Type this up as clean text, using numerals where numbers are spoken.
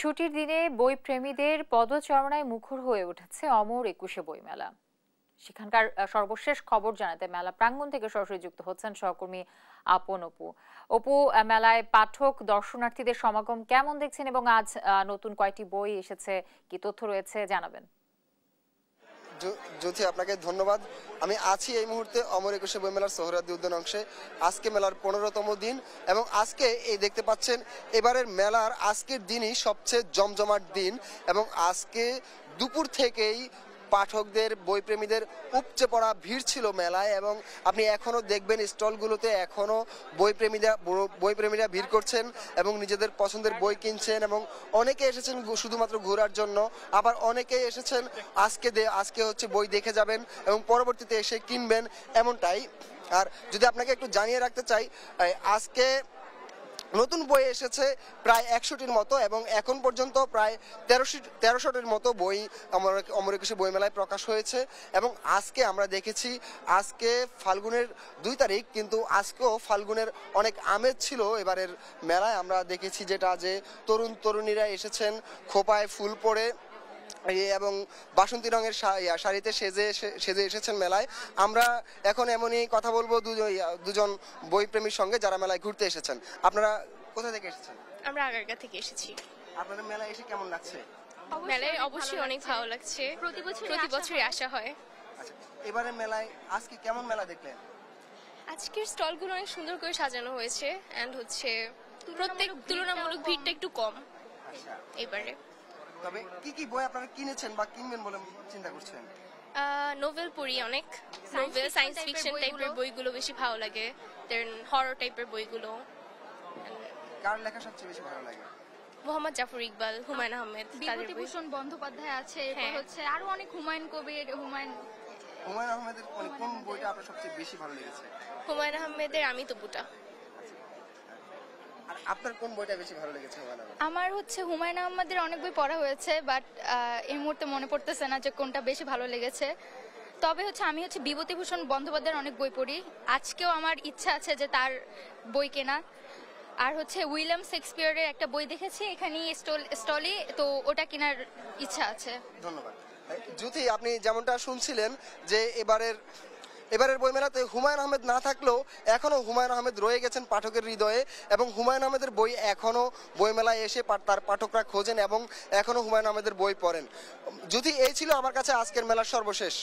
ছুটির দিনে বইপ্রেমীদের পদচারণায় মুখর হয়ে উঠেছে অমর একুশে বইমেলা। সেখানকার সর্বশেষ খবর জানাতে মেলা প্রাঙ্গণ থেকে সরাসরি যুক্ত হচ্ছেন সহকর্মী আপন অপু। অপু, মেলায় পাঠক দর্শনার্থীদের সমাগম কেমন দেখছেন এবং আজ নতুন কয়টি বই এসেছে, কি তথ্য রয়েছে জানাবেন? জ্যোতি, আপনাকে ধন্যবাদ। আমি আছি এই মুহূর্তে অমর একুশে বইমেলার সোহরাওয়ার্দী উদ্যান অংশে। আজকে মেলার 15তম দিন এবং আজকে এই দেখতে পাচ্ছেন এবারের মেলার আজকের দিনই সবচেয়ে জমজমাট দিন এবং আজকে দুপুর থেকেই পাঠকদের বইপ্রেমীদের উপচে পড়া ভিড় ছিল মেলায় এবং আপনি এখনো দেখবেন স্টলগুলোতে এখনো বইপ্রেমীরা ভিড় করছেন এবং নিজেদের পছন্দের বই কিনছেন এবং অনেকে এসেছেন শুধুমাত্র ঘোরার জন্য, আবার অনেকে এসেছেন আজকে হচ্ছে বই দেখে যাবেন এবং পরবর্তীতে এসে কিনবেন এমনটাই। আর যদি আপনাকে একটু জানিয়ে রাখতে চাই, আজকে নতুন বই এসেছে প্রায় 100টির মতো এবং এখন পর্যন্ত প্রায় 1300টির মতো বই অমর একুশে বইমেলায় প্রকাশ হয়েছে। এবং আজকে আমরা দেখেছি আজকে ফাল্গুনের 2 তারিখ, কিন্তু আজকেও ফাল্গুনের অনেক আমেজ ছিল এবারের মেলায়। আমরা দেখেছি যেটা যে তরুণীরা এসেছেন খোপায় ফুল পরে এবং বাসন্তী রঙের শাড়িতে সেজে এসেছেন মেলায়। আমরা এখন এমনই কথা বলবো দুজন বইপ্রেমীর সঙ্গে যারা মেলায় ঘুরতে এসেছেন। আপনারা কোথা থেকে এসেছেন? আমরা আগারগা থেকে এসেছি। আপনাদের মেলায় এসে কেমন লাগছে? মেলায় অবশ্যই অনেক ভালো লাগছে, প্রতি বছরই আসা হয়। আচ্ছা, এবারে মেলায় আজকে কেমন মেলা দেখলেন? আজকের স্টলগুলো অনেক সুন্দর করে সাজানো হয়েছে এন্ড হচ্ছে প্রত্যেক তুলনামূলক ভিড়টা একটু কম আচ্ছা, এবারে। তবে কি বই আপনারা কিনেছেন বা কিনবেন বলে চিন্তা করছেন? নোভেল পড়ি, অনেক নোভেল, সায়েন্স ফিকশন টাইপের বইগুলো বেশি ভালো লাগে, দেন হরর টাইপের বইগুলো। কার লেখা সবচেয়ে বেশি ভালো লাগে? মোহাম্মদ জাফর ইকবাল, হুমায়ুন আহমেদ, বিভূতিভূষণ বন্দ্যোপাধ্যায় আছে, এরপর হচ্ছে আরো অনেক হুমায়ুন কবির, হুমায়ুন আহমেদের কোন বইটা আপনার সবচেয়ে বেশি ভালো লেগেছে? হুমায়ুন আহমেদের আমি তবুটা। আর আপনার কোন বইটা বেশি ভালো লেগেছে? আমার হচ্ছে হুমায়ুন আহমেদের অনেক বই পড়া হয়েছে, বাট এই মুহূর্তে মনে পড়তেছে না যে কোনটা বেশি ভালো লেগেছে। তবে হচ্ছে আমি বিভূতিভূষণ বন্দ্যোপাধ্যায়ের অনেক বই পড়ি। আজকেও আমার ইচ্ছা আছে যে তার বই কেনা। আর হচ্ছে উইলিয়াম শেক্সপিয়ারের একটা বই দেখেছি এখানে স্টলে, তো ওটা কেনার ইচ্ছা আছে। ধন্যবাদ। জ্যোতি, আপনি যেমনটা শুনছিলেন যে এবারের বইমেলাতে হুমায়ুন আহমেদ না থাকলেও এখনো হুমায়ুন আহমেদ রয়ে গেছেন পাঠকের হৃদয়ে এবং হুমায়ুন আহমেদের বই এখনো বইমেলায় এসে তার পাঠকরা খোঁজেন এবং এখনো হুমায়ুন আহমেদের বই পড়েন। জ্যোতি, এই ছিল আমার কাছে আজকের মেলার সর্বশেষ।